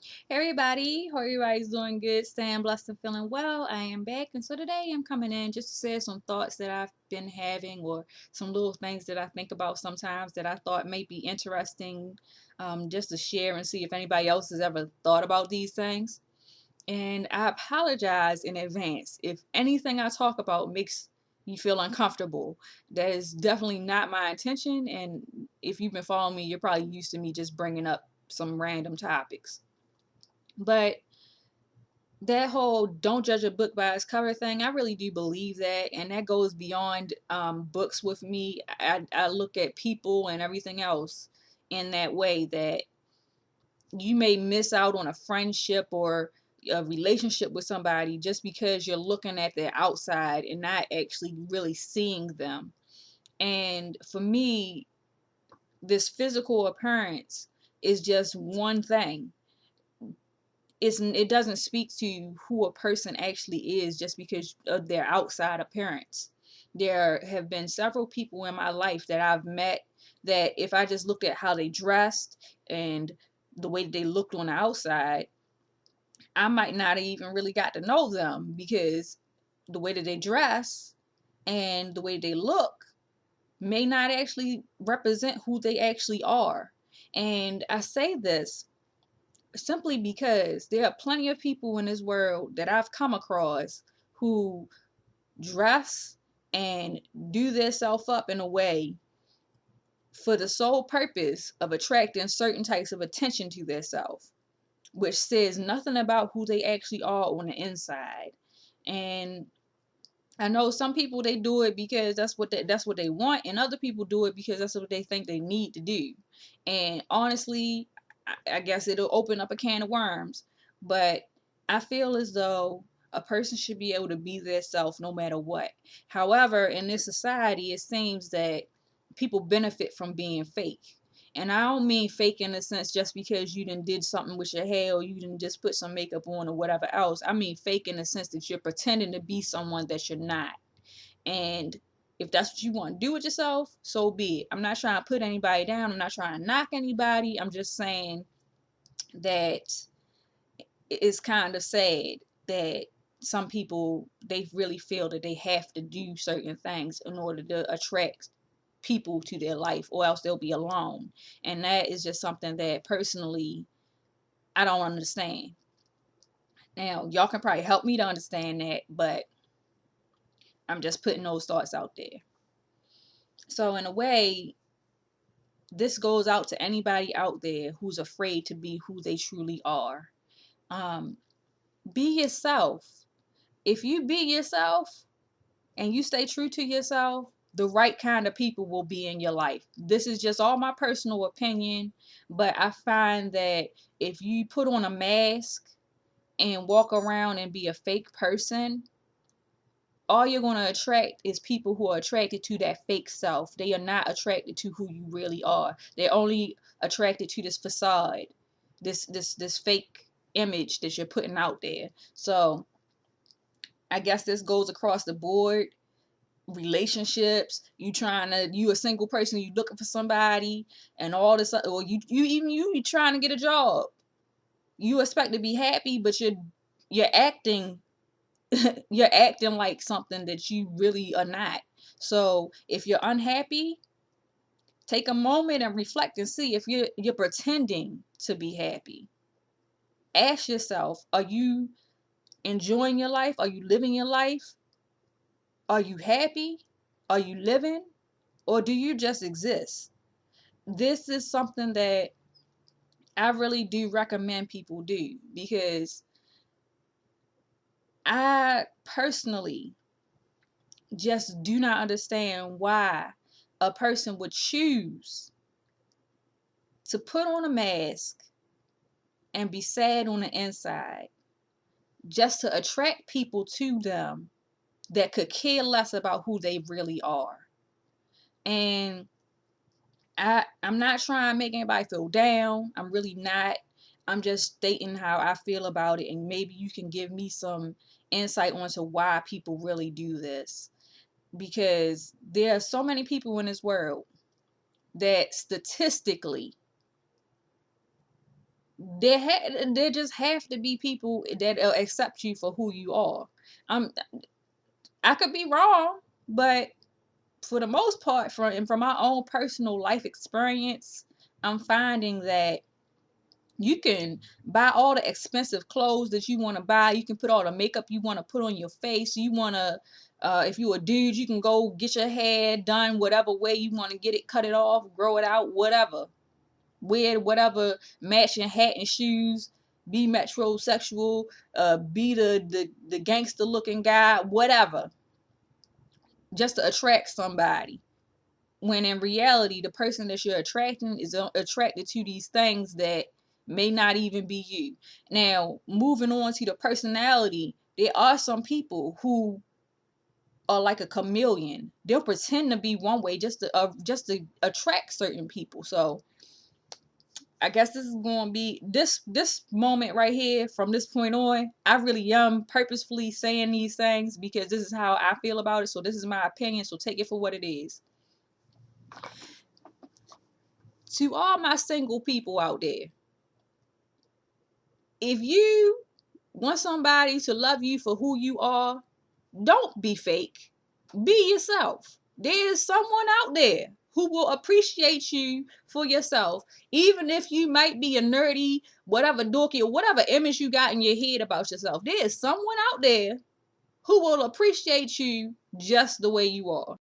Hey everybody, hope everybody's doing good, staying blessed and feeling well. I am back, and so today I'm coming in just to share some thoughts that I've been having, or some little things that I think about sometimes that I thought may be interesting, just to share and see if anybody else has ever thought about these things. And I apologize in advance if anything I talk about makes you feel uncomfortable. That is definitely not my intention, and if you've been following me, you're probably used to me just bringing up some random topics. But that whole don't judge a book by its cover thing, I really do believe that, and that goes beyond books with me. I look at people and everything else in that way, that you may miss out on a friendship or a relationship with somebody just because you're looking at their outside and not actually really seeing them. And for me, this physical appearance is just one thing. It doesn't speak to who a person actually is just because of their outside appearance. There have been several people in my life that I've met that if I just looked at how they dressed and the way they looked on the outside, I might not have even really got to know them, because the way that they dress and the way they look may not actually represent who they actually are. And I say this simply because there are plenty of people in this world that I've come across who dress and do their self up in a way for the sole purpose of attracting certain types of attention to their self, which says nothing about who they actually are on the inside. And I know some people, they do it because that's what they want, and other people do it because that's what they think they need to do. And honestly, I guess it'll open up a can of worms, but I feel as though a person should be able to be their self no matter what. However, in this society, it seems that people benefit from being fake. And I don't mean fake in the sense just because you did something with your hair, or you didn't just put some makeup on or whatever else. I mean fake in the sense that you're pretending to be someone that you're not. And if that's what you want to do with yourself, so be it. I'm not trying to put anybody down. I'm not trying to knock anybody. I'm just saying that it's kind of sad that some people, they really feel that they have to do certain things in order to attract people to their life, or else they'll be alone. And that is just something that personally I don't understand. Now, y'all can probably help me to understand that, but I'm just putting those thoughts out there. So, in a way, this goes out to anybody out there who's afraid to be who they truly are. Um, be yourself. If you be yourself and you stay true to yourself, the right kind of people will be in your life. This is just all my personal opinion, but I find that if you put on a mask and walk around and be a fake person, all you're going to attract is people who are attracted to that fake self. They are not attracted to who you really are. They're only attracted to this facade, this fake image that you're putting out there. So I guess this goes across the board. Relationships, you a single person, you looking for somebody, and all this, or you trying to get a job. You expect to be happy, but you're acting you're acting like something that you really are not. So if you're unhappy, take a moment and reflect and see if you're pretending to be happy. Ask yourself, are you enjoying your life? Are you living your life? Are you happy? Are you living? Or do you just exist? This is something that I really do recommend people do, because I personally just do not understand why a person would choose to put on a mask and be sad on the inside just to attract people to them that could care less about who they really are. And I'm not trying to make anybody feel down. I'm really not. I'm just stating how I feel about it, and maybe you can give me some insight onto why people really do this. Because there are so many people in this world that statistically there just have to be people that accept you for who you are. Um, I could be wrong, but for the most part, from my own personal life experience, I'm finding that you can buy all the expensive clothes that you want to buy. You can put all the makeup you want to put on your face. You want to, if you're a dude, you can go get your hair done whatever way you want to get it, cut it off, grow it out, whatever. Wear whatever matching hat and shoes. Be metrosexual. Be the gangster looking guy, whatever, just to attract somebody. When in reality, the person that you're attracting is attracted to these things that may not even be you. Now, moving on to the personality, there are some people who are like a chameleon. They'll pretend to be one way just to attract certain people. So I guess this is going to be this moment right here. From this point on, I really am purposefully saying these things because this is how I feel about it. So this is my opinion. So take it for what it is. To all my single people out there, if you want somebody to love you for who you are, don't be fake. Be yourself. There is someone out there who will appreciate you for yourself, even if you might be a nerdy, whatever dorky, or whatever image you got in your head about yourself. There is someone out there who will appreciate you just the way you are.